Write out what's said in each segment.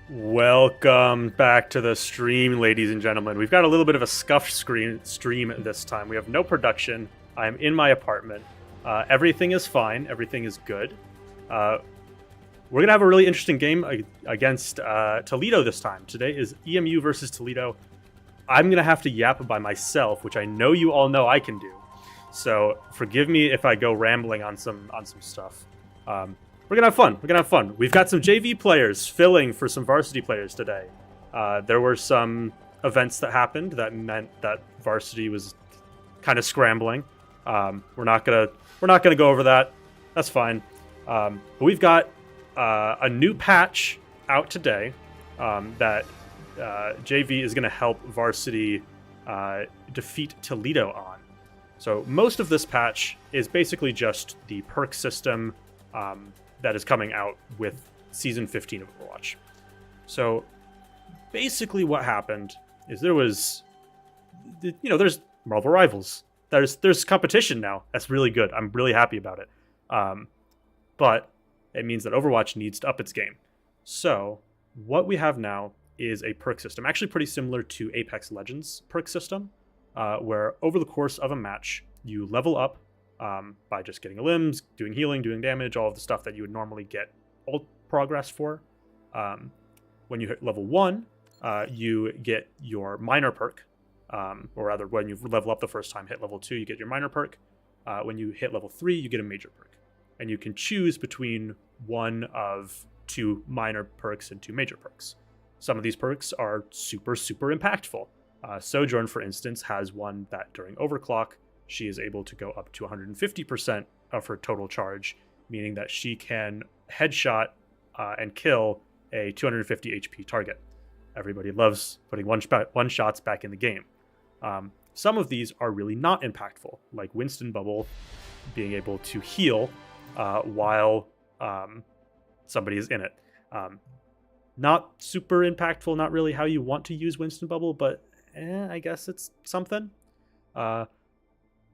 Welcome back to the stream, ladies and gentlemen. We've got a little bit of a scuffed stream this time. We have no production. I'm in my apartment. Everything is fine. Everything is good. We're going to have a really interesting game against Toledo this time. Today is EMU versus Toledo. I'm going to have to yap by myself, which I know you all know I can do. So forgive me if I go rambling on some stuff. We're gonna have fun. We've got some JV players filling for some varsity players today. There were some events that happened that meant that varsity was kind of scrambling. We're not gonna go over that. That's fine. But we've got a new patch out today that JV is gonna help varsity defeat Toledo on. So most of this patch is basically just the perk system that is coming out with Season 15 of Overwatch. So basically what happened is there's Marvel Rivals. There's competition now. That's really good. I'm really happy about it. But it means that Overwatch needs to up its game. So what we have now is a perk system, actually pretty similar to Apex Legends perk system, where over the course of a match, you level up by just getting limbs, doing healing, doing damage, all of the stuff that you would normally get ult progress for. When you hit level 1, you get your minor perk, or rather when you level up the first time, hit level 2, you get your minor perk. When you hit level 3, you get a major perk. And you can choose between one of 2 minor perks and 2 major perks. Some of these perks are super impactful. Sojourn, for instance, has one that during overclock, she is able to go up to 150% of her total charge, meaning that she can headshot and kill a 250 HP target. Everybody loves putting one shots back in the game. Some of these are really not impactful, like Winston Bubble being able to heal while somebody is in it. Not super impactful, not really how you want to use Winston Bubble, but I guess it's something.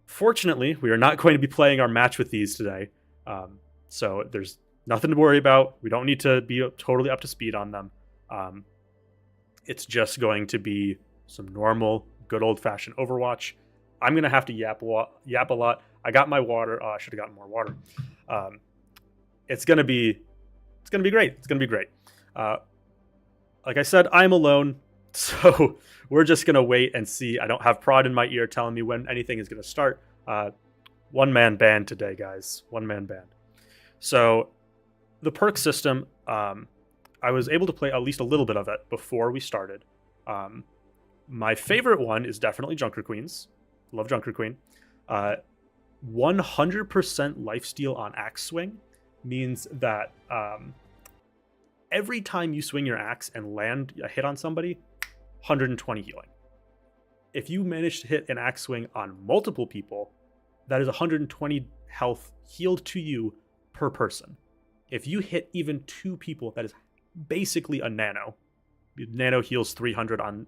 Fortunately, we are not going to be playing our match with these today, so there's nothing to worry about. We don't need to be totally up to speed on them. It's just going to be some normal, good old-fashioned Overwatch. I'm going to have to yap a lot. I got my water. Oh, I should have gotten more water. It's going to be great. It's going to be great. Like I said, I'm alone. So we're just going to wait and see. I don't have prod in my ear telling me when anything is going to start. One-man band today, guys. One-man band. So the perk system, I was able to play at least a little bit of it before we started. My favorite one is definitely Junker Queens. Love Junker Queen. 100% lifesteal on axe swing means that every time you swing your axe and land a hit on somebody, 120 healing. If you manage to hit an axe swing on multiple people, that is 120 health healed to you per person. If you hit even 2 people, that is basically a nano. Nano heals 300 on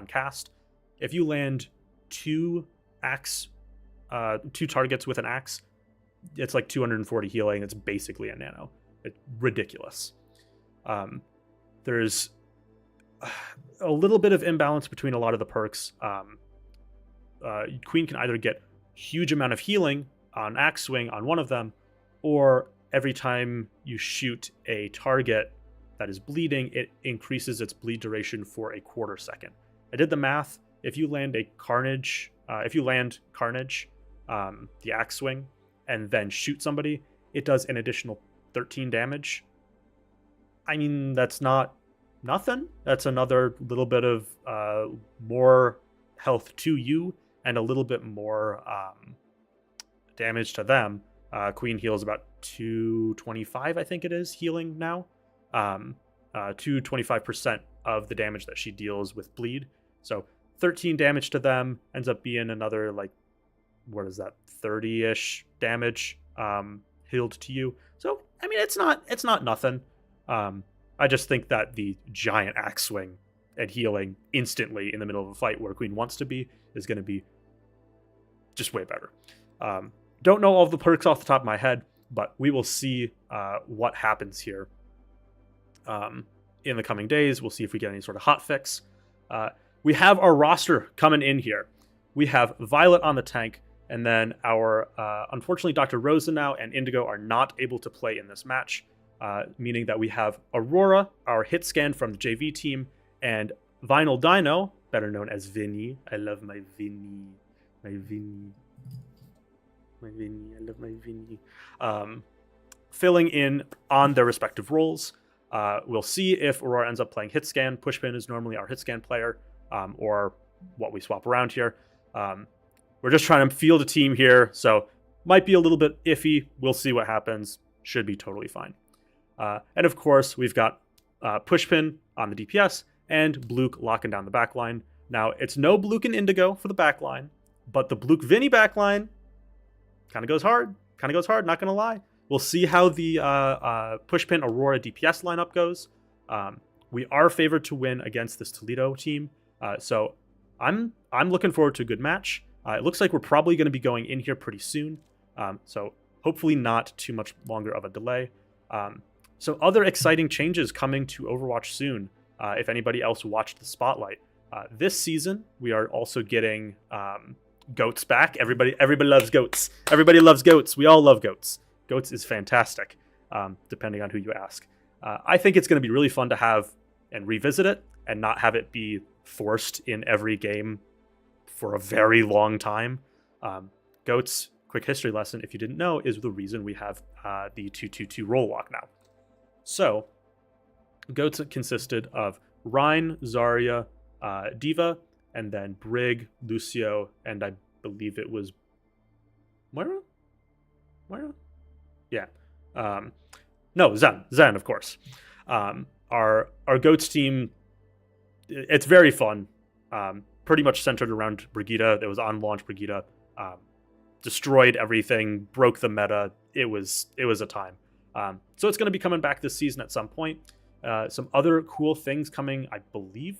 cast. If you land 2 targets with an axe, it's like 240 healing. It's basically a nano. It's ridiculous. There's a little bit of imbalance between a lot of the perks. Queen can either get huge amount of healing on axe swing on one of them, or every time you shoot a target that is bleeding, it increases its bleed duration for a quarter second. I did the math. If you land Carnage, the axe swing, and then shoot somebody, it does an additional 13 damage. I mean, that's not nothing. That's another little bit of more health to you and a little bit more damage to them. Queen heals about 225, I think it is, healing now. 225% of the damage that she deals with bleed. So 13 damage to them ends up being another, like, what is that, 30-ish damage healed to you. So, I mean, it's not nothing. I just think that the giant axe swing and healing instantly in the middle of a fight where Queen wants to be is going to be just way better. Don't know all of the perks off the top of my head, but we will see what happens here. in the coming days. We'll see if we get any sort of hot fix. We have our roster coming in here. We have Violet on the tank, and then our, unfortunately, Dr. Rosenau and Indigo are not able to play in this match, meaning that we have Aurora, our hit scan from the JV team, and Vinyl Dino, better known as Vinny. I love my Vinny. My Vinny. My Vinny. I love my Vinny. Filling in on their respective roles. We'll see if Aurora ends up playing hit scan. Pushpin is normally our hit scan player, or what we swap around here. We're just trying to field a team here, so might be a little bit iffy. We'll see what happens. Should be totally fine. And of course, we've got Pushpin on the DPS and Bluke locking down the backline. Now, it's no Bluke and Indigo for the backline, but the Bluke Vinny backline kind of goes hard. Not going to lie. We'll see how the Pushpin Aurora DPS lineup goes. We are favored to win against this Toledo team, so I'm looking forward to a good match. It looks like we're probably going to be going in here pretty soon, so hopefully not too much longer of a delay. So other exciting changes coming to Overwatch soon. If anybody else watched the Spotlight, this season we are also getting goats back. Everybody loves goats. Everybody loves goats. We all love goats. Goats is fantastic, depending on who you ask. I think it's going to be really fun to have and revisit it and not have it be forced in every game for a very long time. Goats, quick history lesson, if you didn't know, is the reason we have the 2-2-2 roll walk now. So, Goats consisted of Rhine, Zarya, Diva, and then Brig, Lucio, and I believe it was Moira? Yeah. No, Zen, of course. Our Goats team, it's very fun. Pretty much centered around Brigitte. It was on launch Brigitte. Destroyed everything, broke the meta. It was a time. So it's going to be coming back this season at some point. Some other cool things coming, I believe,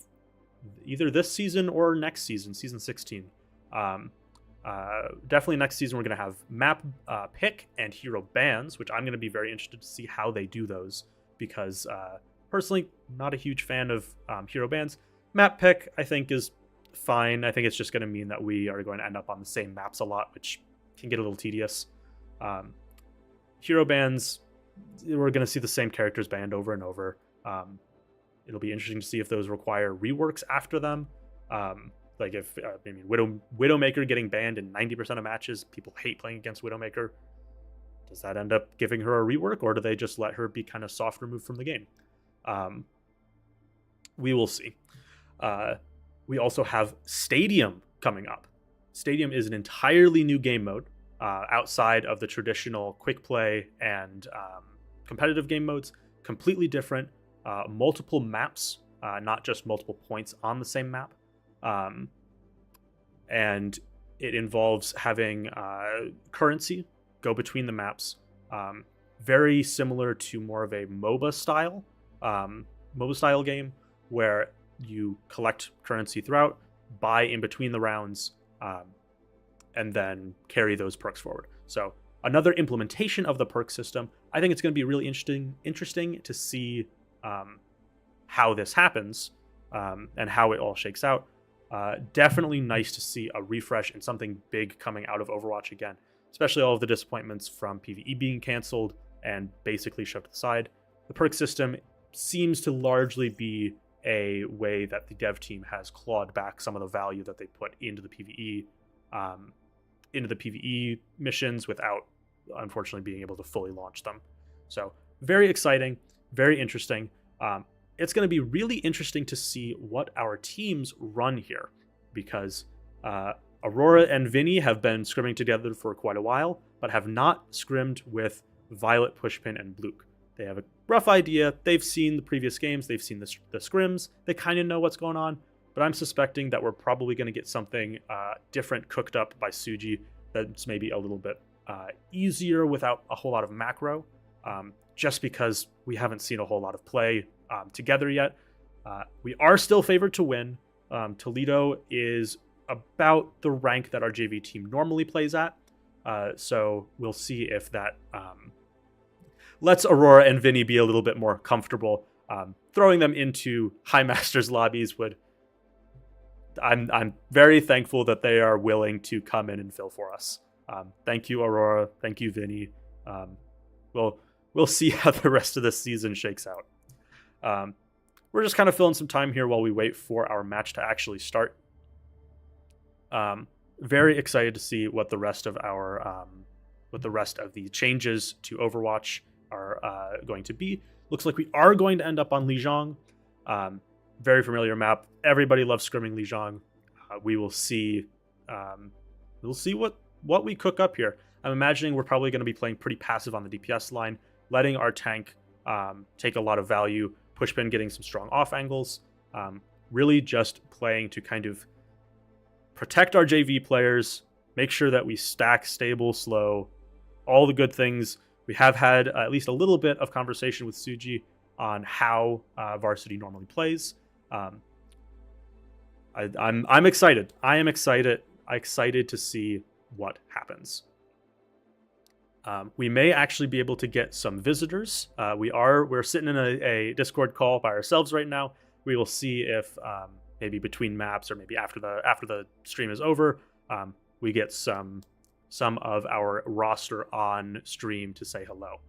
either this season or next season, season 16. Definitely next season we're going to have map pick and hero bans, which I'm going to be very interested to see how they do those, because personally, not a huge fan of hero bans. Map pick, I think, is fine. I think it's just going to mean that we are going to end up on the same maps a lot, which can get a little tedious. Hero bans, we're going to see the same characters banned over and over. It'll be interesting to see if those require reworks after them. Like if Widowmaker getting banned in 90% of matches, people hate playing against Widowmaker. Does that end up giving her a rework, or do they just let her be kind of soft removed from the game? We will see. We also have Stadium coming up. Stadium is an entirely new game mode outside of the traditional quick play and competitive game modes. Completely different. Multiple maps, not just multiple points on the same map. And it involves having currency go between the maps. Very similar to more of a MOBA style game, where you collect currency throughout, buy in between the rounds, and then carry those perks forward. So another implementation of the perk system. I think it's going to be really interesting to see how this happens and how it all shakes out. Definitely nice to see a refresh and something big coming out of Overwatch again, especially all of the disappointments from PvE being canceled and basically shoved to the side. The perk system seems to largely be a way that the dev team has clawed back some of the value that they put into the PvE missions without, unfortunately, being able to fully launch them. So very exciting, very interesting. It's going to be really interesting to see what our teams run here, because Aurora and Vinny have been scrimming together for quite a while, but have not scrimmed with Violet, Pushpin, and Bluke. They have a rough idea. They've seen the previous games. They've seen the scrims. They kind of know what's going on, but I'm suspecting that we're probably going to get something different cooked up by Suji that's maybe a little bit easier without a whole lot of macro, just because we haven't seen a whole lot of play together yet. We are still favored to win. Toledo is about the rank that our JV team normally plays at, so we'll see if that lets Aurora and Vinny be a little bit more comfortable. Throwing them into High Masters lobbies would... I'm very thankful that they are willing to come in and fill for us. Thank you, Aurora. Thank you, Vinny. We'll see how the rest of the season shakes out. We're just kind of filling some time here while we wait for our match to actually start. Very excited to see what the rest of our the changes to Overwatch are going to be. Looks like we are going to end up on Lijiang. Very familiar map. Everybody loves scrimming Lijiang. We will see. We'll see what we cook up here. I'm imagining we're probably going to be playing pretty passive on the DPS line, letting our tank take a lot of value. Pushpin getting some strong off angles. Really just playing to kind of protect our JV players, make sure that we stack stable, slow, all the good things. We have had at least a little bit of conversation with Suji on how Varsity normally plays. I'm excited. I am excited to see what happens. We may actually be able to get some visitors. We're sitting in a Discord call by ourselves right now. We will see if maybe between maps or maybe after the stream is over, we get some of our roster on stream to say hello.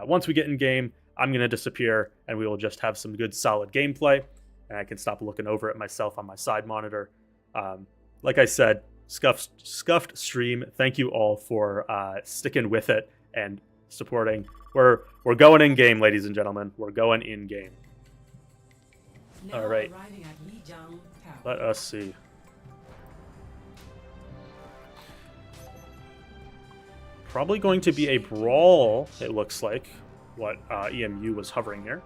Once we get in game, I'm going to disappear and we will just have some good solid gameplay, and I can stop looking over at myself on my side monitor. Like I said, scuffed stream. Thank you all for sticking with it and supporting. We're going in game, ladies and gentlemen. We're going in game. All right. Let us see. Probably going to be a brawl, it looks like, what EMU was hovering near.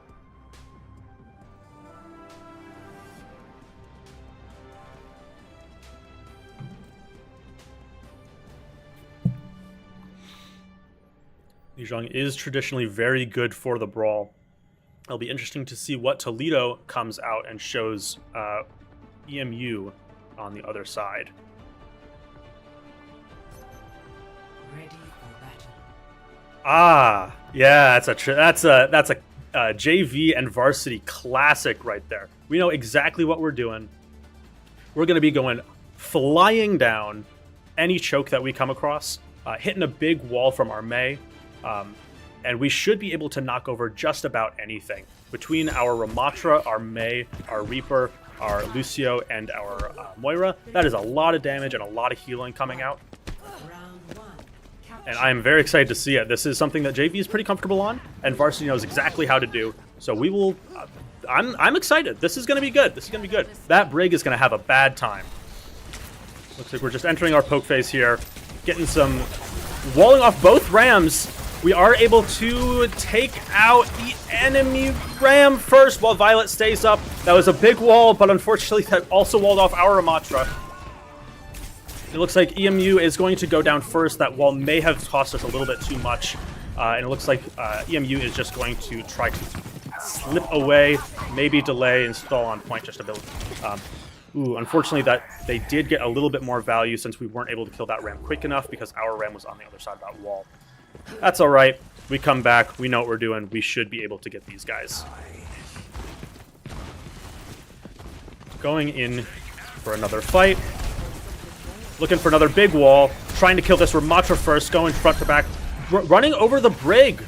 Lijiang is traditionally very good for the brawl. It'll be interesting to see what Toledo comes out and shows EMU on the other side. Ready for battle. Ah, yeah, that's a JV and varsity classic right there. We know exactly what we're doing. We're going to be going flying down any choke that we come across, hitting a big wall from our Mei. And we should be able to knock over just about anything. Between our Ramatra, our Mei, our Reaper, our Lucio, and our Moira, that is a lot of damage and a lot of healing coming out. And I am very excited to see it. This is something that JV is pretty comfortable on, and Varsity knows exactly how to do. So we will... I'm excited. This is going to be good. This is going to be good. That Brig is going to have a bad time. Looks like we're just entering our poke phase here. Getting some... Walling off both Rams. We are able to take out the enemy Ram first while Violet stays up. That was a big wall, but unfortunately that also walled off our Ramatra. It looks like EMU is going to go down first. That wall may have cost us a little bit too much. And it looks like EMU is just going to try to slip away, maybe delay, and stall on point just a bit. Unfortunately, that they did get a little bit more value since we weren't able to kill that Ram quick enough because our Ram was on the other side of that wall. That's all right. We come back. We know what we're doing. We should be able to get these guys. Going in for another fight. Looking for another big wall. Trying to kill this Ramatra first. Going front to back. Running over the Brig.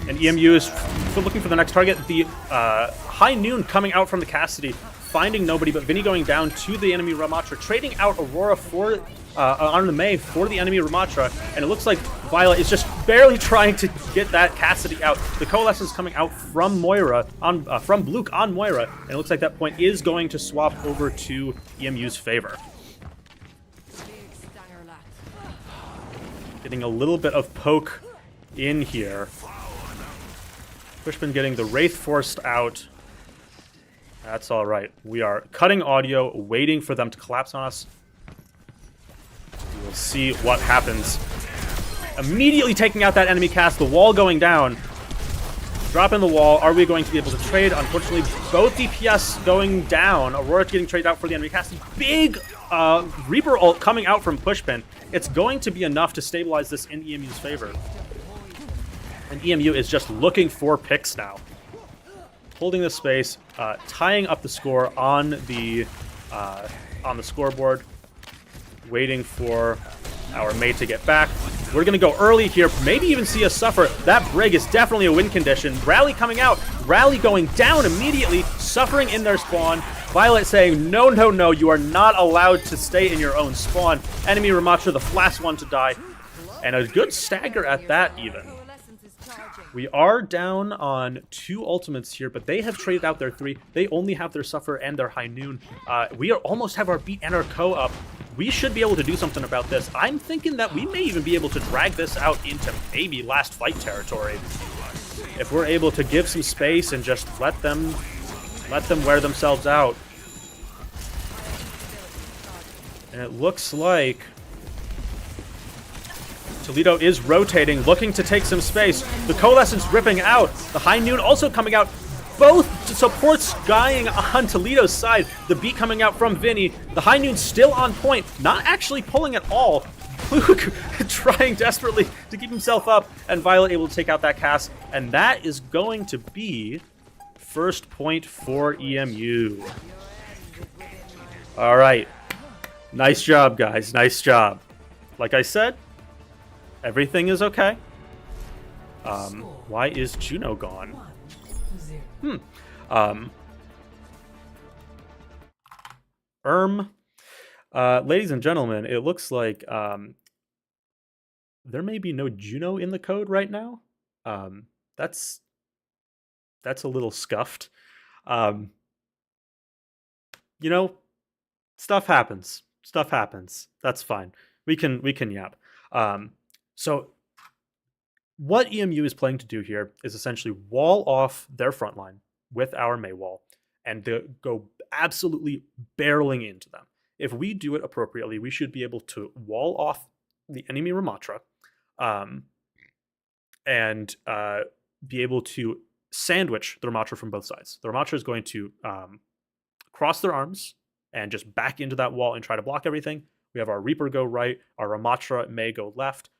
And EMU is looking for the next target. The High Noon coming out from the Cassidy. Finding nobody, but Vinny going down to the enemy Ramatra. Trading out Aurora for... on the Mei for the enemy Ramatra, and it looks like Violet is just barely trying to get that Cassidy out. The Coalescence coming out from Moira, from Bluke on Moira, and it looks like that point is going to swap over to EMU's favor. Getting a little bit of poke in here. Pushpin getting the Wraith forced out. That's all right. We are cutting audio, waiting for them to collapse on us. We'll see what happens. Immediately taking out that enemy cast, the wall going down. Dropping the wall. Are we going to be able to trade? Unfortunately, both DPS going down. Aurora getting traded out for the enemy cast. Big Reaper ult coming out from Pushpin. It's going to be enough to stabilize this in EMU's favor. And EMU is just looking for picks now. Holding the space, tying up the score on the scoreboard, waiting for our mate to get back. We're going to go early here, maybe even see us suffer. That Brig is definitely a win condition. Rally coming out, Rally going down immediately, suffering in their spawn. Violet saying, no, no, no, you are not allowed to stay in your own spawn. Enemy Ramatra, the last one to die. And a good stagger at that even. We are down on 2 ultimates here, but they have traded out their 3. They only have their Suffer and their High Noon. We almost have our Beat and our Co up. We should be able to do something about this. I'm thinking that we may even be able to drag this out into maybe last fight territory. If we're able to give some space and just let them wear themselves out. And it looks like Toledo is rotating, looking to take some space. The Coalescence ripping out. The High Noon also coming out. Both supports dying on Toledo's side. The beat coming out from Vinny. The High Noon still on point, not actually pulling at all. Luke trying desperately to keep himself up, and Violet able to take out that cast. And that is going to be first point for EMU. All right. Nice job, guys. Nice job. Like I said, everything is okay. Why is Juno gone? Ladies and gentlemen, it looks like there may be no Juno in the code right now. That's a little scuffed. You know, stuff happens. Stuff happens. That's fine. We can yap. So what EMU is planning to do here is essentially wall off their front line with our Mei wall and go absolutely barreling into them. If we do it appropriately, we should be able to wall off the enemy Ramatra and be able to sandwich the Ramatra from both sides. The Ramatra is going to cross their arms and just back into that wall and try to block everything. We have our Reaper go right, our Ramatra may go left.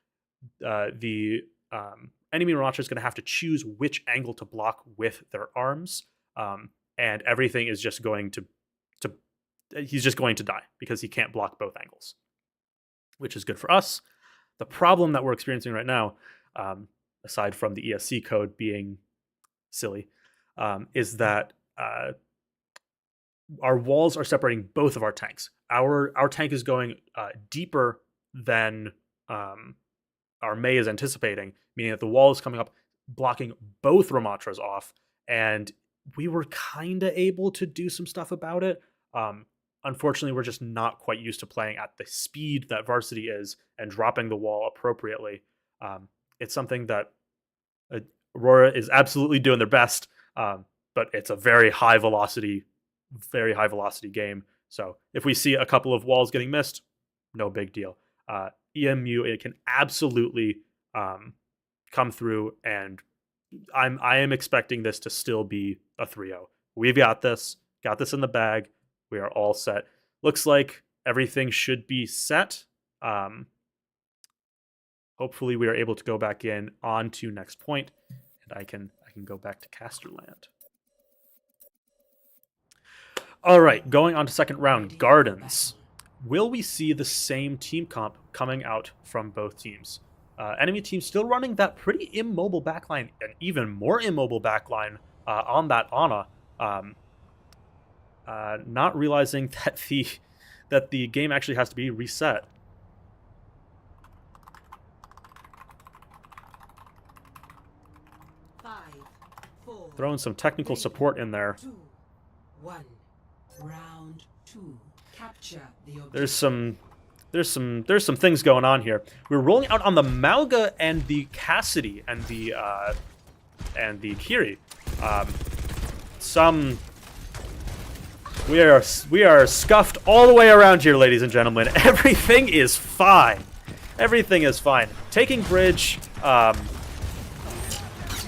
The enemy Ramatra is going to have to choose which angle to block with their arms, and everything is just going to he's just going to die because he can't block both angles, which is good for us. The problem that we're experiencing right now, aside from the ESC code being silly, is that our walls are separating both of our tanks. Our tank is going deeper than our Mei is anticipating, meaning that the wall is coming up, blocking both Ramatras off, and we were kind of able to do some stuff about it. Unfortunately, we're just not quite used to playing at the speed that Varsity is and dropping the wall appropriately. It's something that Aurora is absolutely doing their best, but it's a very high velocity game. So if we see a couple of walls getting missed, no big deal. EMU, it can absolutely come through, and I am expecting this to still be a 3-0. We've got this in the bag. We are all set. Looks like everything should be set. Hopefully we are able to go back in on to next point, and I can go back to Casterland. All right, going on to second round, Gardens. Will we see the same team comp coming out from both teams? Enemy team still running that pretty immobile backline, and even more immobile backline on that Ana. Not realizing that the game actually has to be reset. Throwing some technical support in there. 2, 1. Round 2. Capture the objective. There's some things going on here. We're rolling out on the Malga and the Cassidy and the Kiri. We are scuffed all the way around here, ladies and gentlemen. Everything is fine. Everything is fine. Taking bridge.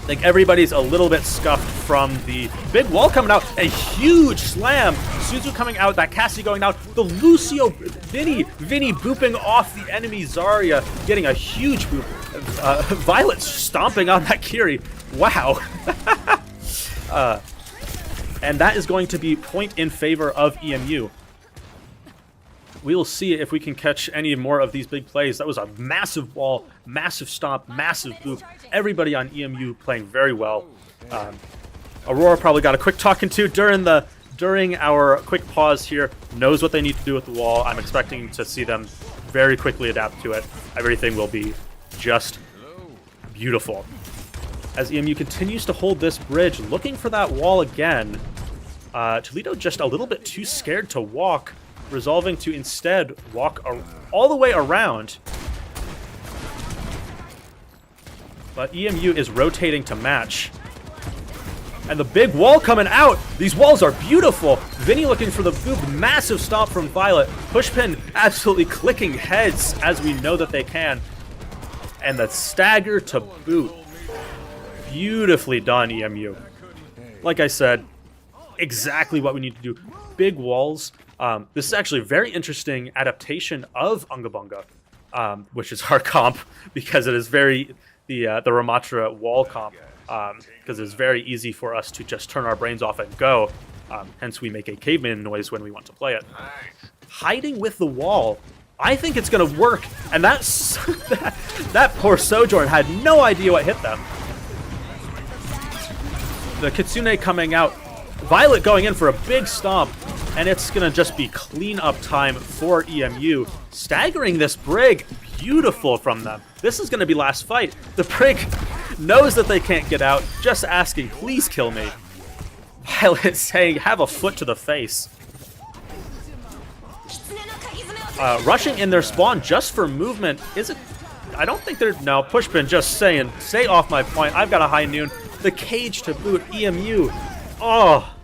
Like, everybody's a little bit scuffed from the big wall coming out. A huge slam. Suzu coming out. That Cassie going out. The Lucio, Vinny booping off the enemy Zarya, getting a huge boop. Violet stomping on that Kiri. Wow. And that is going to be point in favor of EMU. We will see if we can catch any more of these big plays. That was a massive wall, massive stomp, massive boop. Everybody on EMU playing very well. Aurora probably got a quick talking to during our quick pause here. Knows what they need to do with the wall. I'm expecting to see them very quickly adapt to it. Everything will be just beautiful. As EMU continues to hold this bridge, looking for that wall again. Toledo just a little bit too scared to walk, resolving to instead walk all the way around. But EMU is rotating to match. And the big wall coming out. These walls are beautiful. Vinny looking for the boop. Massive stomp from Violet. Pushpin absolutely clicking heads as we know that they can. And the stagger to boot. Beautifully done, EMU. Like I said, exactly what we need to do. Big walls. This is actually a very interesting adaptation of Unga Bunga, which is our comp because it is very the Ramatra wall comp, because it's very easy for us to just turn our brains off and go. Hence, we make a caveman noise when we want to play it. Hiding with the wall. I think it's going to work, and that's that poor Sojourn had no idea what hit them. The Kitsune coming out. Violet going in for a big stomp, and it's going to just be clean-up time for EMU. Staggering this Brig. Beautiful from them. This is going to be last fight. The Brig knows that they can't get out, just asking, please kill me. Violet saying, have a foot to the face. Rushing in their spawn just for movement. Is it? I don't think they're... No, Pushpin just saying, stay off my point. I've got a high noon. The cage to boot. EMU. Oh,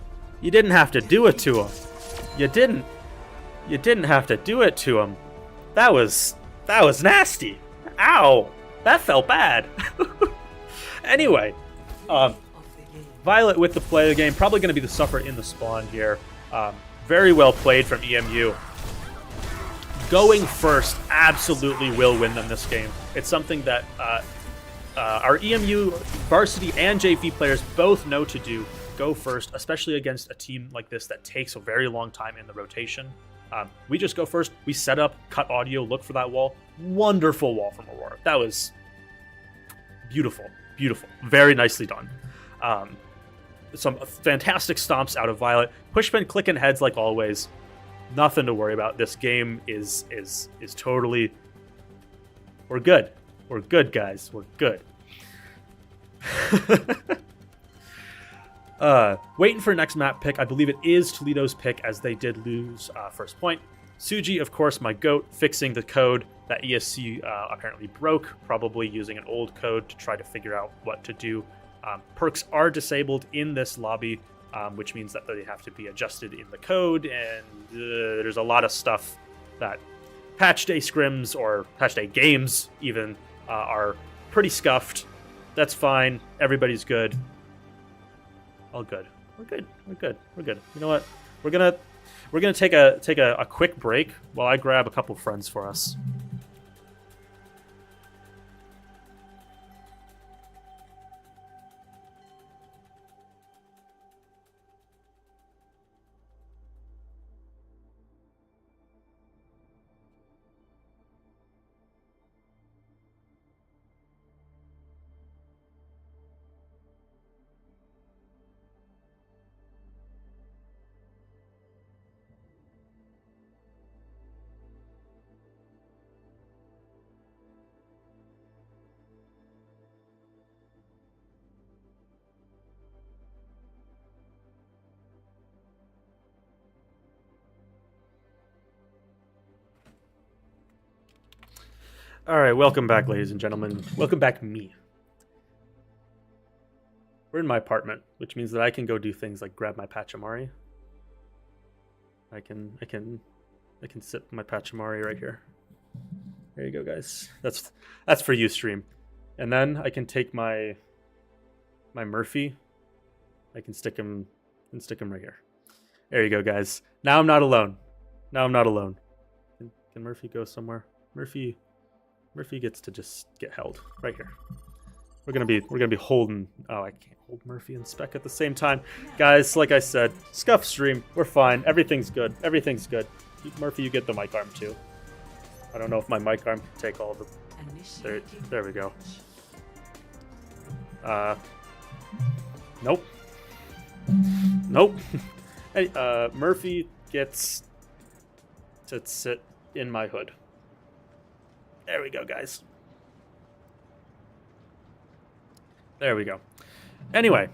you didn't have to do it to him. You didn't. You didn't have to do it to him. That was nasty. Ow. That felt bad. Anyway, Violet with the play of the game. Probably going to be the sufferer in the spawn here. Very well played from EMU. Going first absolutely will win them this game. It's something that our EMU varsity and JV players both know to do. Go first, especially against a team like this that takes a very long time in the rotation. We just go first. We set up, cut audio, look for that wall. Wonderful wall from Aurora. That was beautiful. Beautiful. Very nicely done. Some fantastic stomps out of Violet. Pushpin clicking heads like always. Nothing to worry about. This game is totally... We're good. We're good, guys. We're good. Waiting for next map pick. I believe it is Toledo's pick, as they did lose first point. Suji, of course, my GOAT, fixing the code that ESC apparently broke, probably using an old code to try to figure out what to do. Perks are disabled in this lobby, which means that they have to be adjusted in the code, and there's a lot of stuff that patch day scrims, or patch day games even, are pretty scuffed. That's fine. Everybody's good. All good. We're good. We're good. We're good. You know what? We're gonna take a quick break while I grab a couple friends for us. All right, welcome back, ladies and gentlemen. Welcome back, me. We're in my apartment, which means that I can go do things like grab my Pachamari. I can sip my Pachamari right here. There you go, guys. That's for you, stream. And then I can take my my Murphy, I can stick him right here. There you go, guys. Now I'm not alone. Now I'm not alone. Can Murphy go somewhere? Murphy gets to just get held right here. We're gonna be holding. Oh, I can't hold Murphy and Spec at the same time, guys. Like I said, scuff stream. We're fine. Everything's good. Everything's good. Murphy, you get the mic arm too. I don't know if my mic arm can take all of them. There we go. Nope. Nope. Hey, Murphy gets to sit in my hood. There we go, guys. There we go. Anyway,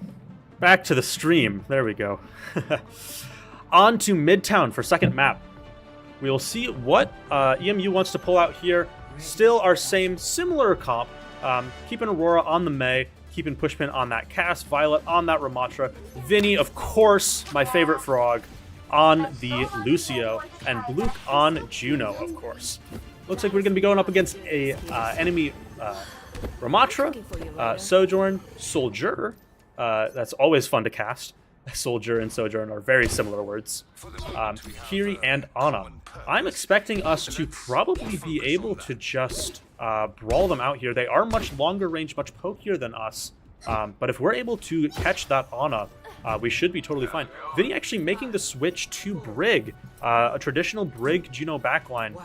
back to the stream. There we go. On to Midtown for second map. We will see what EMU wants to pull out here. Still our similar comp. Keeping Aurora on the Mei, keeping Pushpin on that Cass, Violet on that Ramatra, Vinny, of course, my favorite frog, on the Lucio, and Bluke on Juno, of course. Looks like we're going to be going up against a enemy Ramatra, Sojourn, Soldier. That's always fun to cast. Soldier and Sojourn are very similar words. Kiri and Ana. I'm expecting us to probably be able to just brawl them out here. They are much longer range, much pokier than us. But if we're able to catch that Ana, we should be totally fine. Vinny actually making the switch to Brig, a traditional Brig Juno backline.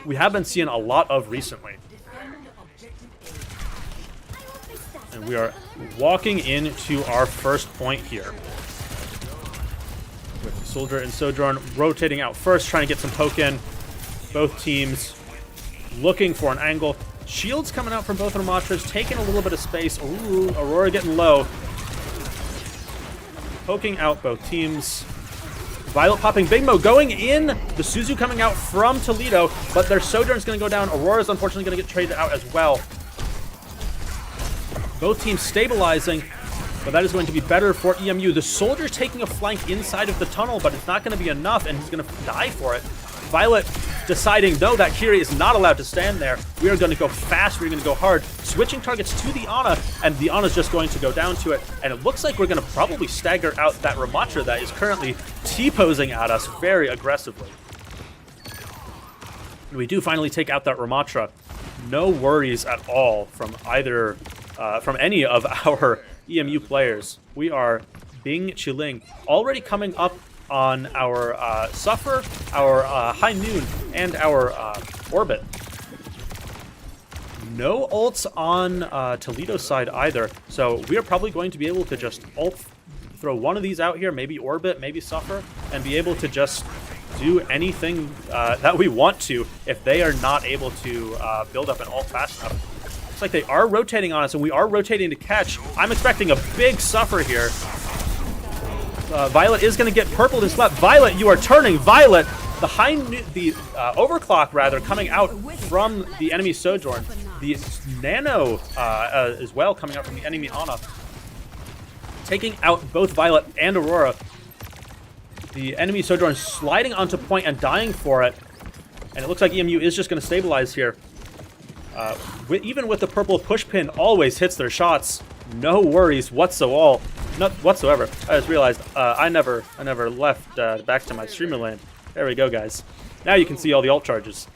We have been seeing a lot of recently. And we are walking into our first point here. With Soldier and Sojourn rotating out first, trying to get some poke in. Both teams looking for an angle. Shields coming out from both Ramatras, taking a little bit of space. Ooh, Aurora getting low. Poking out both teams. Violet popping Big Mo going in. The Suzu coming out from Toledo, but their Sojourn's going to go down. Aurora's unfortunately going to get traded out as well. Both teams stabilizing, but that is going to be better for EMU. The Soldier's taking a flank inside of the tunnel, but it's not going to be enough, and he's going to die for it. Violet deciding, no, that Kiri is not allowed to stand there. We are going to go fast. We're going to go hard. Switching targets to the Ana, and the Ana's just going to go down to it. And it looks like we're going to probably stagger out that Ramatra that is currently T-posing at us very aggressively. We do finally take out that Ramatra. No worries at all from either... from any of our EMU players. We are Bing Chiling, already coming up on our Suffer, our High Noon, and our Orbit. No ults on Toledo's side either, so we are probably going to be able to just ult throw one of these out here, maybe Orbit, maybe Suffer, and be able to just do anything that we want to if they are not able to build up an ult fast enough. Looks like they are rotating on us, and we are rotating to catch. I'm expecting a big Suffer here. Violet is going to get purpled and slapped. Violet, you are turning. Violet, the overclock rather, coming out from the enemy Sojourn. The Nano as well coming out from the enemy Ana. Taking out both Violet and Aurora. The enemy Sojourn sliding onto point and dying for it. And it looks like EMU is just going to stabilize here. Even with the purple pushpin, always hits their shots. No worries whatsoever. I just realized I never left back to my streamer land. There we go, guys. Now you can see all the ult charges.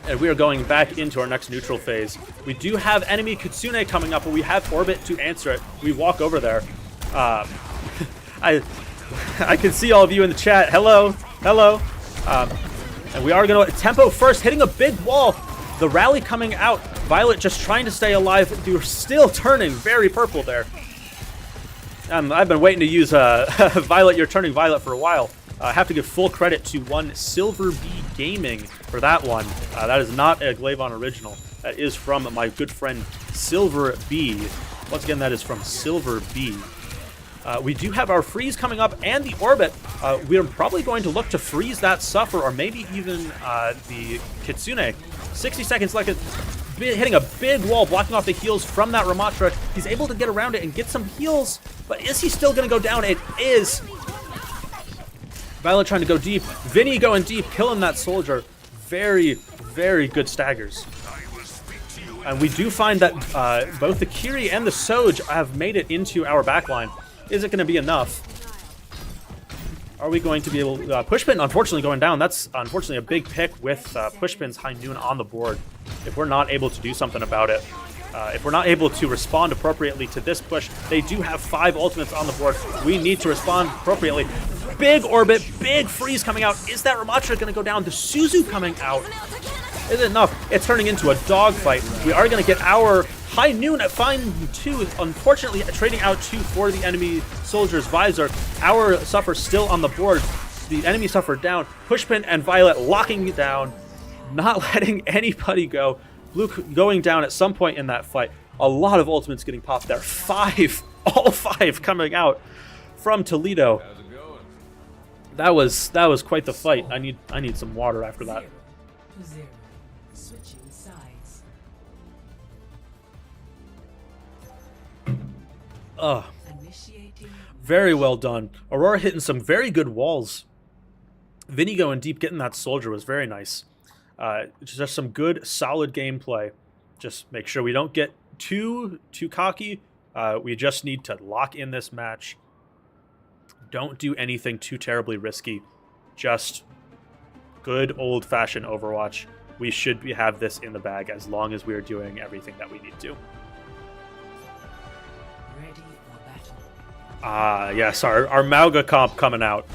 And we are going back into our next neutral phase. We do have enemy Kitsune coming up, but we have Orbit to answer it. We walk over there. I can see all of you in the chat. Hello. And we are going to tempo first, hitting a big wall. The rally coming out. Violet just trying to stay alive. You're still turning very purple there. I've been waiting to use Violet. You're turning Violet for a while. I have to give full credit to one Silver Bee Gaming for that one. That is not a Glavon original. That is from my good friend Silver Bee. Once again, that is from Silver Bee. We do have our freeze coming up and the Orbit. We are probably going to look to freeze that Suffer or maybe even the Kitsune. 60 seconds left, hitting a big wall, blocking off the heals from that Ramatra. He's able to get around it and get some heals, but is he still going to go down? It is. Violet trying to go deep. Vinny going deep, killing that Soldier. Very, very good staggers. And we do find that both the Kiri and the Soj have made it into our backline. Is it going to be enough? Are we going to be able... Pushpin, unfortunately, going down. That's, unfortunately, a big pick with Pushpin's High Noon on the board. If we're not able to do something about it, if we're not able to respond appropriately to this push, they do have 5 ultimates on the board. We need to respond appropriately. Big orbit, big freeze coming out. Is that Ramatra going to go down? The Suzu coming out. Is it enough? It's turning into a dogfight. We are going to get our High Noon at Fine 2. Unfortunately, trading out 2 for the enemy soldier's visor. Our Suffer still on the board. The enemy Suffer down. Pushpin and Violet locking it down. Not letting anybody go. Blue going down at some point in that fight. A lot of ultimates getting popped there. 5, all 5 coming out from Toledo. That was quite the fight. I need some water after that. 0-0. Switching sides. Initiating. Very well done. Aurora hitting some very good walls. Vinny going deep, getting that soldier was very nice. Just some good, solid gameplay. Just make sure we don't get too cocky. We just need to lock in this match. Don't do anything too terribly risky. Just good old-fashioned Overwatch. We should have this in the bag as long as we are doing everything that we need to. Ready for battle. Yes, our Mauga comp coming out.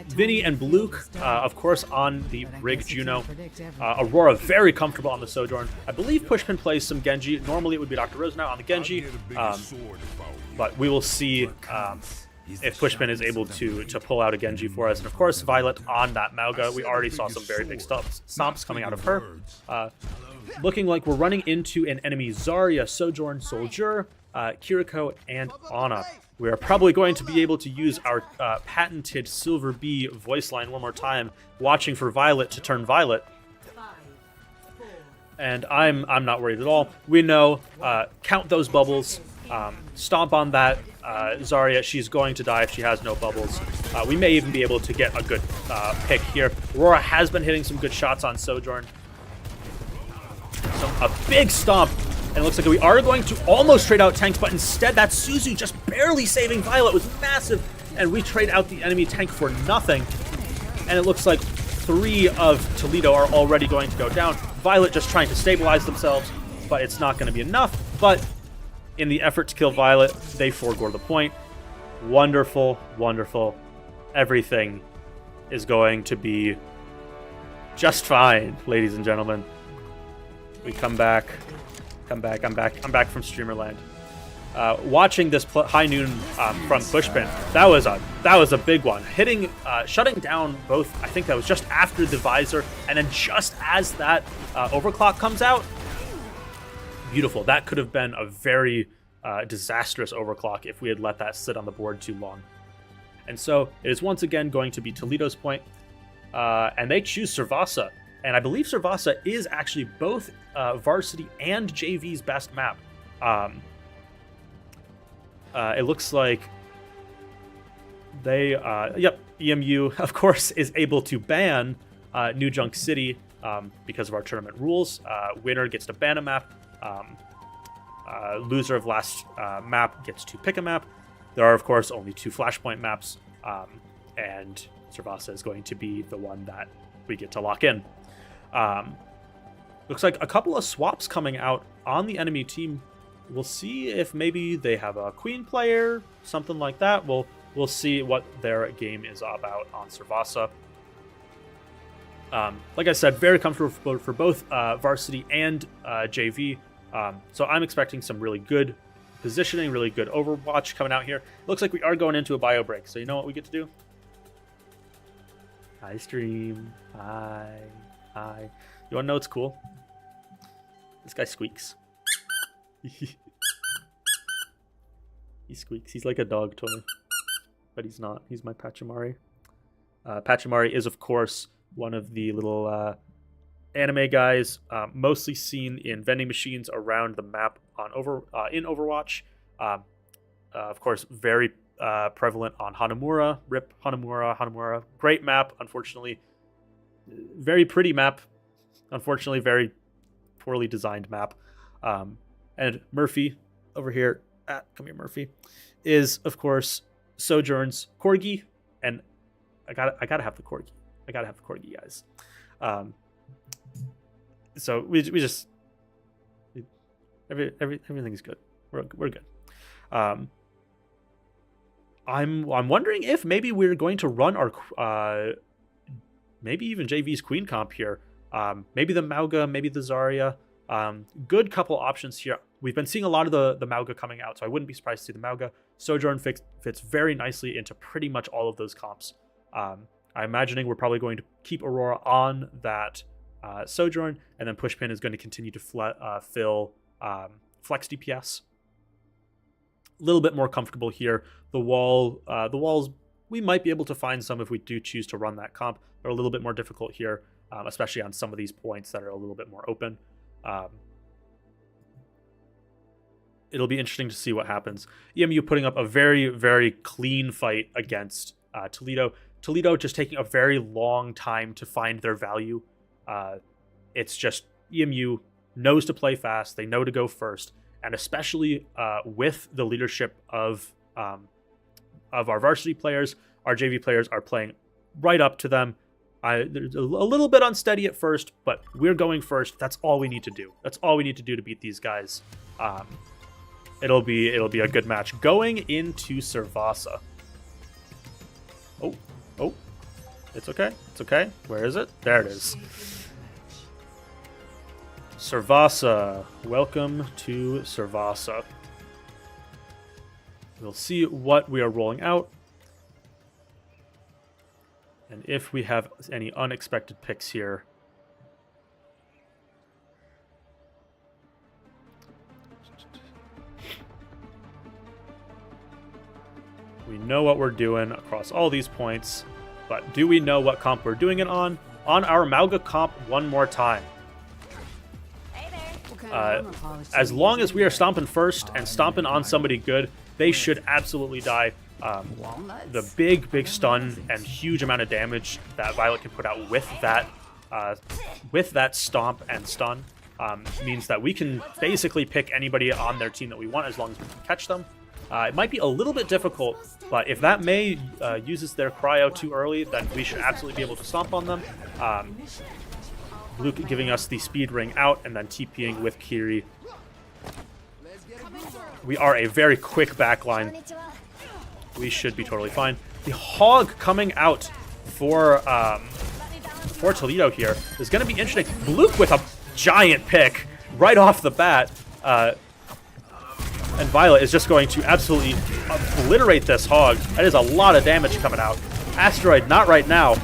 Vinny and Bluke, of course, on the Rig Juno. Aurora very comfortable on the Sojourn. I believe Pushpin plays some Genji. Normally it would be Dr. Rose now on the Genji. But we will see if Pushpin is able to pull out a Genji for us. And of course, Violet on that Mauga. We already saw some very big stomps coming out of her. Looking like we're running into an enemy Zarya, Sojourn, Soldier, Kiriko, and Ana. We are probably going to be able to use our patented Silver Bee voice line one more time, watching for Violet to turn Violet. 5, 4. And I'm not worried at all. We know, count those bubbles, stomp on that Zarya. She's going to die if she has no bubbles. We may even be able to get a good pick here. Aurora has been hitting some good shots on Sojourn. A big stomp. And it looks like we are going to almost trade out tanks, but instead that Suzu just barely saving Violet was massive. And we trade out the enemy tank for nothing. And it looks like 3 of Toledo are already going to go down. Violet just trying to stabilize themselves, but it's not going to be enough. But in the effort to kill Violet, they forego the point. Wonderful, wonderful. Everything is going to be just fine, ladies and gentlemen. We come back. I'm back from Streamerland. Watching this High Noon from Pushpin, that was a big one. Hitting, shutting down both. I think that was just after the visor, and then just as that overclock comes out. Beautiful. That could have been a very disastrous overclock if we had let that sit on the board too long. And so it is once again going to be Toledo's point, and they choose Servasa. And I believe Servasa is actually both Varsity and JV's best map. It looks like they, EMU, of course, is able to ban New Junk City because of our tournament rules. Winner gets to ban a map. Loser of last map gets to pick a map. There are, of course, only 2 Flashpoint maps, and Servasa is going to be the one that we get to lock in. Looks like a couple of swaps coming out on the enemy team. We'll see if maybe they have a Queen player, something like that. We'll see what their game is about on Servasa. Like I said, very comfortable for both Varsity and JV. So I'm expecting some really good positioning, really good Overwatch coming out here. Looks like we are going into a bio break. So you know what we get to do? Hi, stream. Hi. Hi. You want to know what's cool? This guy squeaks. He squeaks. He's like a dog toy. But he's not. He's my Pachimari. Pachimari is, of course, one of the little anime guys, mostly seen in vending machines around the map in Overwatch. Of course, very prevalent on Hanamura. RIP Hanamura. Great map, unfortunately. Very pretty map. Unfortunately, very poorly designed map. And Murphy over here, come here, Murphy, is of course Sojourn's corgi, and I gotta have the corgi. I gotta have the corgi, guys. So we just everything's good. We're good. I'm wondering if maybe we're going to run our maybe even JV's Queen comp here. Maybe the Mauga, maybe the Zarya. Good couple options here. We've been seeing a lot of the Mauga coming out, so I wouldn't be surprised to see the Mauga. Sojourn fits very nicely into pretty much all of those comps. I'm imagining we're probably going to keep Aurora on that Sojourn, and then Pushpin is going to continue to fill flex DPS. A little bit more comfortable here. The walls, we might be able to find some if we do choose to run that comp. They're a little bit more difficult here, especially on some of these points that are a little bit more open. It'll be interesting to see what happens. EMU putting up a very, very clean fight against Toledo. Toledo just taking a very long time to find their value. It's just EMU knows to play fast. They know to go first. And especially with the leadership of our varsity players, our JV players are playing right up to them. They're a little bit unsteady at first, but we're going first. That's all we need to do. That's all we need to do to beat these guys. It'll be a good match. Going into Servasa. Oh, it's okay. It's okay. Where is it? There it is. Servasa. Welcome to Servasa. We'll see what we are rolling out. And if we have any unexpected picks here. We know what we're doing across all these points, but do we know what comp we're doing it on? On our Mauga comp one more time. As long as we are stomping first and stomping on somebody good, they should absolutely die. The big stun and huge amount of damage that Violet can put out with that stomp and stun means that we can basically pick anybody on their team that we want as long as we can catch them. It might be a little bit difficult, but if that Mei uses their cryo too early, then we should absolutely be able to stomp on them. Luke giving us the speed ring out and then TPing with Kiri. We are a very quick backline. We should be totally fine. The Hog coming out for Toledo here is going to be interesting. Luke with a giant pick right off the bat. And Violet is just going to absolutely obliterate this Hog. That is a lot of damage coming out. Asteroid, not right now.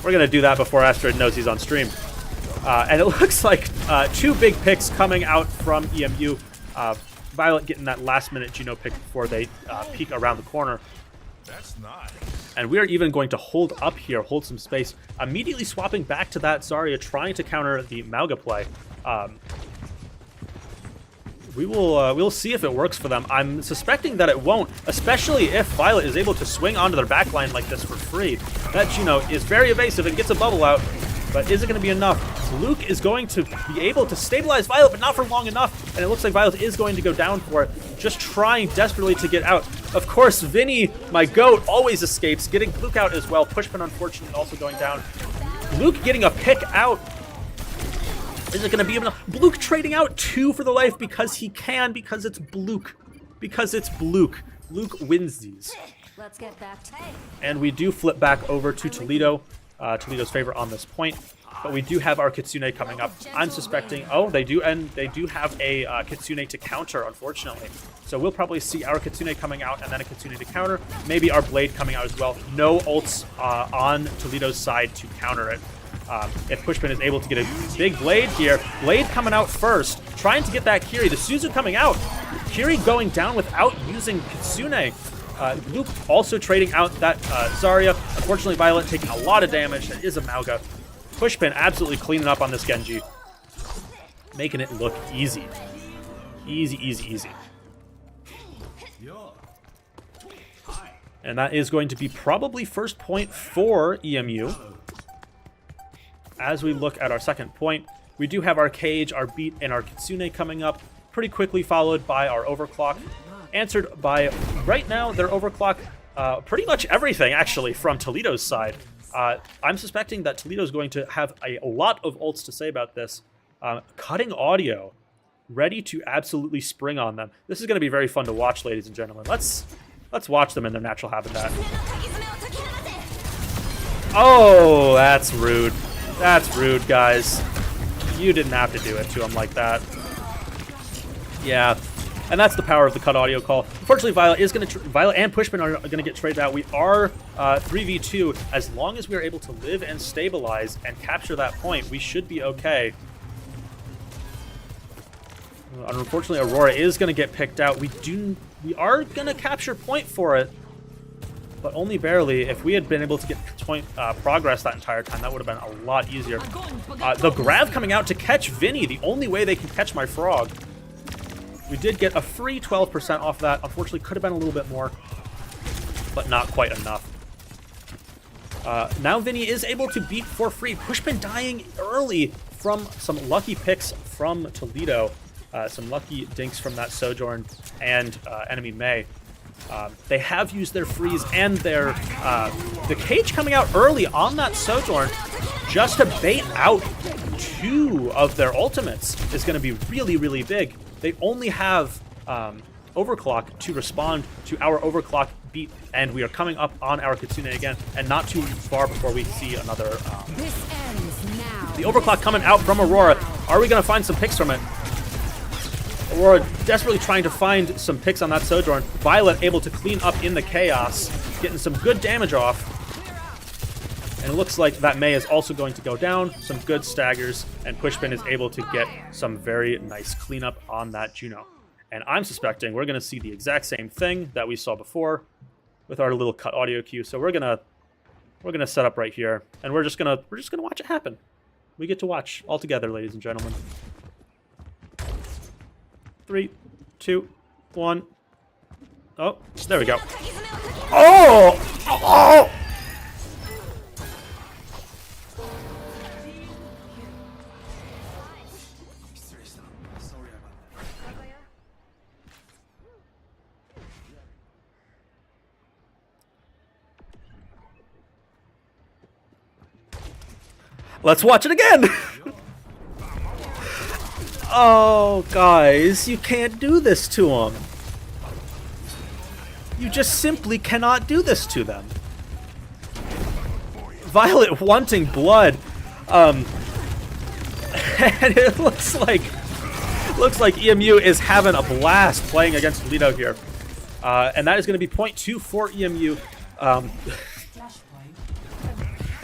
We're going to do that before Asteroid knows he's on stream. And it looks like two big picks coming out from EMU. Violet getting that last-minute Geno pick before they peek around the corner. That's nice. And we are even going to hold up here, hold some space, immediately swapping back to that Zarya, trying to counter the Mauga play. We'll see if it works for them. I'm suspecting that it won't, especially if Violet is able to swing onto their backline like this for free. That Geno is very evasive and gets a bubble out, but is it going to be enough? Luke is going to be able to stabilize Violet, but not for long enough, and it looks like Violet is going to go down for it, just trying desperately to get out. Of course, Vinny, my goat, always escapes, getting Luke out as well. Pushpin, unfortunately, also going down. Luke getting a pick out. Is it going to be enough? Luke trading out 2 for the life because he can, because it's Luke. Because it's Luke. Luke wins these. Let's get back to And we do flip back over to Toledo. Toledo's favor on this point. But we do have our Kitsune coming up. I'm suspecting... Oh, they do have a Kitsune to counter, unfortunately. So we'll probably see our Kitsune coming out and then a Kitsune to counter. Maybe our Blade coming out as well. No ults on Toledo's side to counter it. If Pushpin is able to get a big Blade here. Blade coming out first, trying to get that Kiri. The Suzu coming out. Kiri going down without using Kitsune. Luke also trading out that Zarya. Unfortunately, Violet taking a lot of damage. That is a Mauga. Pushpin absolutely cleaning up on this Genji. Making it look easy. Easy. And that is going to be probably first point for EMU. as we look at our second point, we do have our Cage, our Beat, and our Kitsune coming up, pretty quickly followed by our Overclock, answered by, right now, their Overclock, pretty much everything, actually, from Toledo's side. I'm suspecting that Toledo's going to have a lot of ults to say about this. Cutting audio, ready to absolutely spring on them. This is going to be very fun to watch, ladies and gentlemen. Let's watch them in their natural habitat. Oh, that's rude. That's rude, guys. You didn't have to do it to him like that. Yeah, and that's the power of the cut audio call. Unfortunately, Violet and Pushpin are going to get traded out. We are 3v2. As long as we are able to live and stabilize and capture that point, we should be okay. Unfortunately, Aurora is going to get picked out. We are going to capture point for it, but only barely. If we had been able to get point progress that entire time, that would have been a lot easier. The Grav coming out to catch Vinny, the only way they can catch my frog. We did get a free 12% off that. Unfortunately, could have been a little bit more, but not quite enough. Now Vinny is able to beat for free. Pushpin dying early from some lucky picks from Toledo. Some lucky dinks from that Sojourn and enemy Mei. They have used their freeze and their the Cage coming out early on that Sojourn just to bait out 2 of their ultimates is going to be really, really big. They only have Overclock to respond to our Overclock beat, and we are coming up on our Kitsune again, and not too far before we see another. This ends now. The Overclock coming out from Aurora. Are we going to find some picks from it? Aurora desperately trying to find some picks on that Sojourn. Violet able to clean up in the chaos, getting some good damage off. And it looks like that Mei is also going to go down. Some good staggers, and Pushpin is able to get some very nice cleanup on that Juno. And I'm suspecting we're going to see the exact same thing that we saw before with our little cut audio cue. So we're gonna set up right here, and we're just gonna watch it happen. We get to watch all together, ladies and gentlemen. 3, 2, 1. Oh, there we go. Oh! Oh! Let's watch it again! Oh, guys, you can't do this to them. You just simply cannot do this to them. Violet wanting blood. And it looks like EMU is having a blast playing against Toledo here. And that is going to be point 2 for EMU.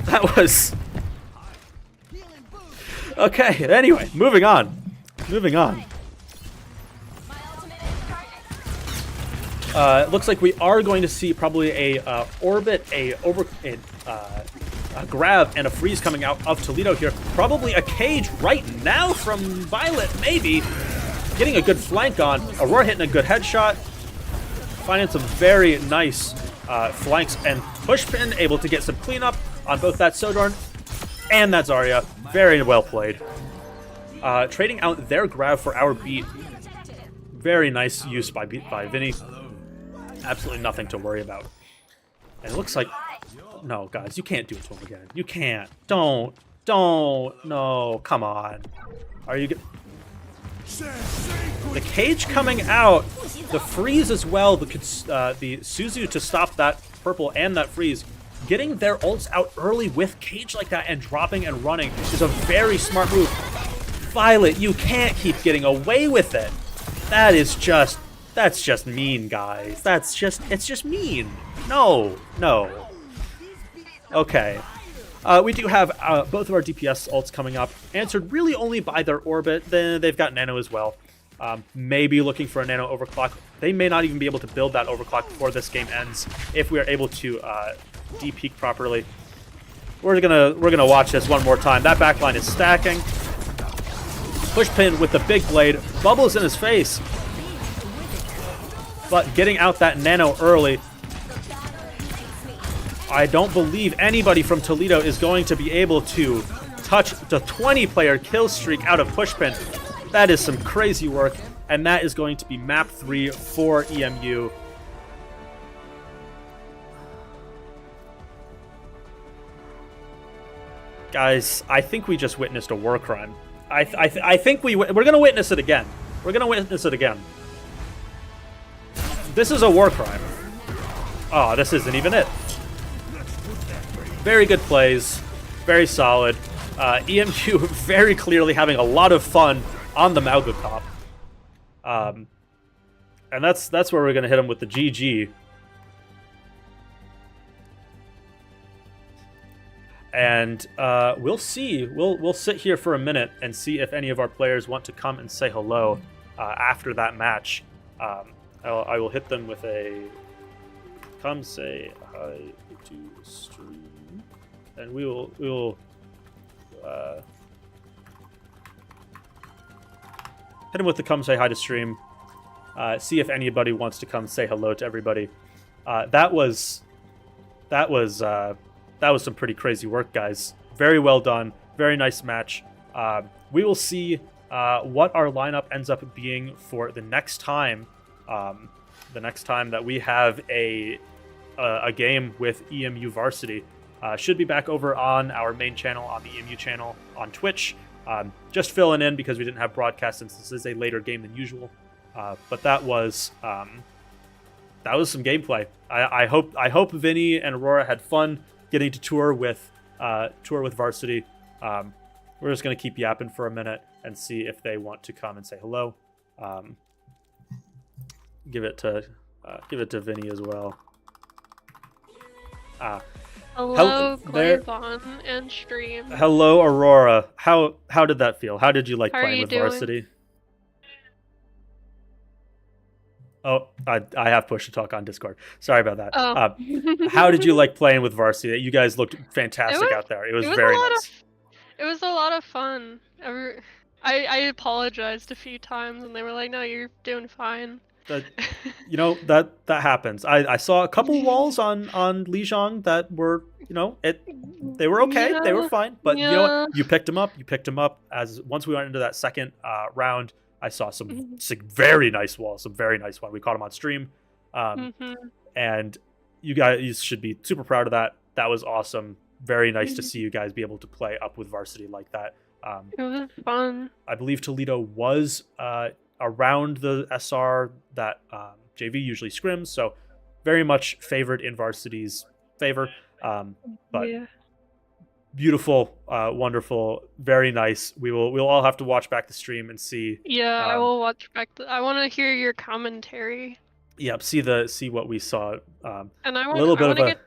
That was... Okay, anyway, moving on. Moving on. It looks like we are going to see probably a orbit, a grab, and a freeze coming out of Toledo here. Probably a Cage right now from Violet, maybe. Getting a good flank on. Aurora hitting a good headshot. Finding some very nice flanks, and Pushpin able to get some cleanup on both that Sojourn and that Zarya. Very well played. Trading out their grab for our beat. Very nice use by Vinny. Absolutely nothing to worry about. And it looks like... No, guys, you can't do it to him again. You can't. Don't. No, come on. Are you... The Cage coming out. The freeze as well. The Suzu to stop that purple and that freeze. Getting their ults out early with Cage like that and dropping and running is a very smart move. Violet, you can't keep getting away with it. That's just mean, guys. It's just mean. No. Okay. We do have both of our DPS ults coming up, answered really only by their orbit. Then they've got Nano as well. Maybe looking for a Nano overclock. They may not even be able to build that overclock before this game ends if we are able to de-peak properly. We're gonna watch this one more time. That backline is stacking. Pushpin with the big blade, bubbles in his face, but getting out that Nano early. I don't believe anybody from Toledo is going to be able to touch the 20-player kill streak out of Pushpin. That is some crazy work, and that is going to be map 3 for EMU. Guys, I think we just witnessed a war crime. I think we're going to witness it again. We're going to witness it again. This is a war crime. Oh, this isn't even it. Very good plays. Very solid. EMU very clearly having a lot of fun on the Mauga top. And that's where we're going to hit him with the GG. And we'll see. We'll sit here for a minute and see if any of our players want to come and say hello after that match. I will hit them with a come say hi to stream, and we will hit them with the come say hi to stream. See if anybody wants to come say hello to everybody. That was some pretty crazy work, guys. Very well done. Very nice match. We will see what our lineup ends up being for the next time. The next time that we have a game with EMU Varsity. Should be back over on our main channel, on the EMU channel, on Twitch. Just filling in because we didn't have broadcast since this is a later game than usual. But that was some gameplay. I hope Vinny and Aurora had fun getting to tour with Varsity. We're just gonna keep yapping for a minute and see if they want to come and say hello. Give it to Vinny as well. Hello, Glavon and stream. Hello, Aurora. How did that feel? How did you like How are playing you with doing? Varsity? Oh, I have push to talk on Discord. Sorry about that. Oh. How did you like playing with Varsity? You guys looked fantastic out there. It was very nice. It was a lot of fun. I apologized a few times, and they were like, "No, you're doing fine." That happens. I saw a couple walls on Lijiang that were, they were okay. Yeah, they were fine. But you know yeah. what? You picked them up. You picked them up. As once we went into that second round, I saw some very nice walls. Some very nice one. We caught them on stream. And you guys should be super proud of that. That was awesome. Very nice to see you guys be able to play up with Varsity like that. It was fun. I believe Toledo was around the SR that JV usually scrims, so very much favored in Varsity's favor. But Yeah. beautiful, wonderful, very nice. We'll all have to watch back the stream and see. Yeah, I will watch back. I want to hear your commentary. Yep, see what we saw. And I A want little bit of to a get.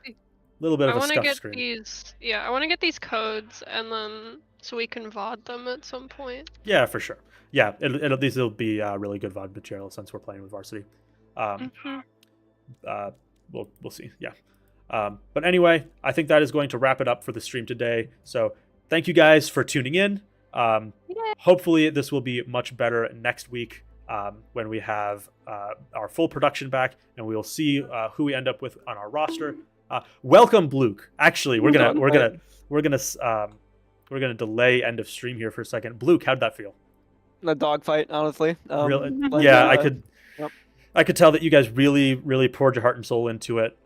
little bit I of a want to scuff get screen. these. Yeah, I want to get these codes, and then so we can VOD them at some point. Yeah, for sure. Yeah, these will be really good VOD material since we're playing with Varsity. We'll see. Yeah. But anyway, I think that is going to wrap it up for the stream today. So thank you guys for tuning in. Hopefully this will be much better next week when we have our full production back, and we'll see who we end up with on our roster. Welcome, Bluke. Actually, we're gonna delay end of stream here for a second. Bluke, how'd that feel? A dogfight, honestly. Really? But, Yeah, yep. I could tell that you guys really, really poured your heart and soul into it.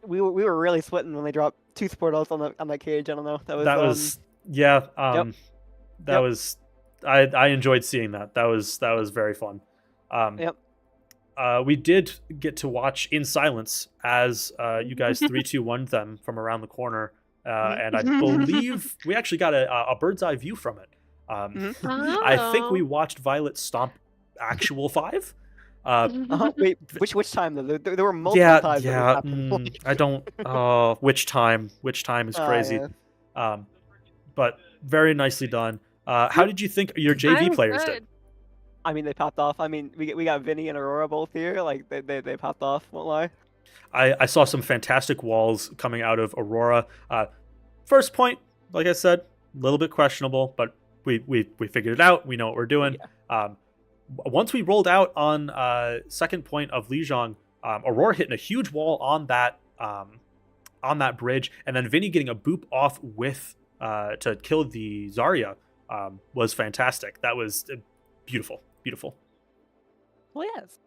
We were really sweating when they dropped 2 support ults on that cage. I don't know. That was I enjoyed seeing that. That was very fun. We did get to watch in silence as you guys 3-2-1 them from around the corner, and I believe we actually got a bird's eye view from it. I think we watched Violet stomp actual 5. Wait, which time though? There were multiple times. That happened. I don't. Which time? Which time is crazy. Yeah. But very nicely done. How did you think your JV players did? I mean, they popped off. I mean, we got Vinny and Aurora both here. Like they popped off. Won't lie. I saw some fantastic walls coming out of Aurora. First point, like I said, a little bit questionable, but we figured it out. We know what we're doing. Yeah. Once we rolled out on second point of Lijiang, Aurora hitting a huge wall on that bridge, and then Vinny getting a boop off with to kill the Zarya was fantastic. That was beautiful, beautiful. Well, yes.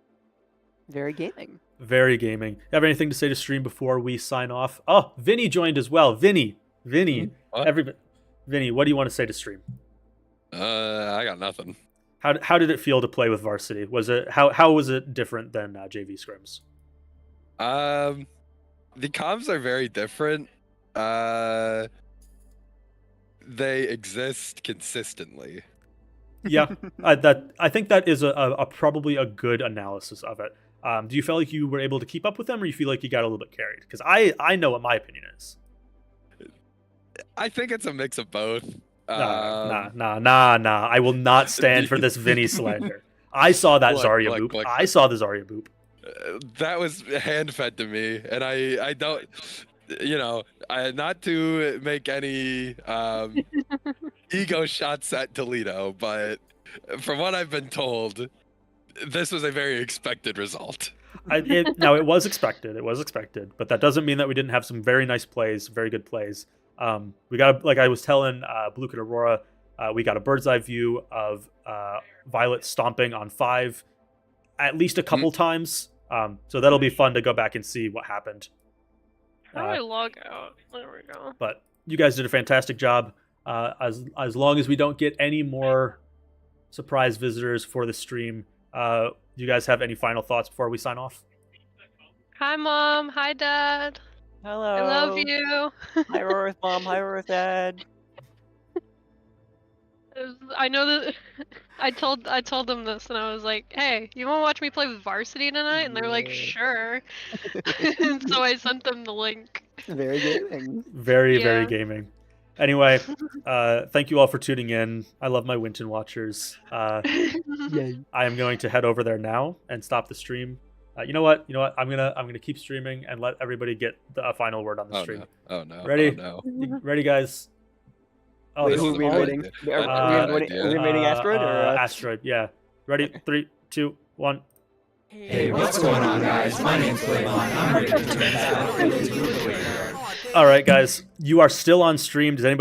Very gaming. Very gaming. Have anything to say to stream before we sign off? Oh, Vinny joined as well. Vinny, What? everybody, Vinny, what do you want to say to stream? I got nothing. How did it feel to play with varsity? Was it how was it different than JV scrims? The comms are very different. They exist consistently. Yeah, I think that is a probably a good analysis of it. Do you feel like you were able to keep up with them, or you feel like you got a little bit carried? Because I know what my opinion is. I think it's a mix of both. Nah. I will not stand for this Vinny slander. I saw that Zarya boop. Look. I saw the Zarya boop. That was hand fed to me, and I don't, not to make any ego shots at Toledo, but from what I've been told, this was a very expected result. It was expected. It was expected, but that doesn't mean that we didn't have some very nice plays, very good plays. We got, like I was telling Blue Kid Aurora, we got a bird's eye view of Violet stomping on 5 at least a couple times. So that'll be fun to go back and see what happened. How do I log out? There we go. But you guys did a fantastic job. As long as we don't get any more surprise visitors for the stream, do you guys have any final thoughts before we sign off? Hi, Mom. Hi, Dad. Hello. I love you. Hi, Aurora's mom. Hi, Aurora's dad. I know that I told them this, and I was like, "Hey, you want to watch me play with varsity tonight?" And they were like, "Sure." And so I sent them the link. Very gaming. Very Yeah. gaming. Anyway, thank you all for tuning in. I love my Winton watchers. Yay. I am going to head over there now and stop the stream. You know what? I'm gonna keep streaming and let everybody get the final word on the stream. Oh no. Ready? Oh, no. You ready, guys? Oh, Wait, this who is are we all- invading? Uh, Are we invading Asteroid or? Asteroid? Yeah. Ready? 3, 2, 1. Hey, what's going on, guys? My name's Clayvon. I'm ready to turn this out. All right, guys. You are still on stream. Does anybody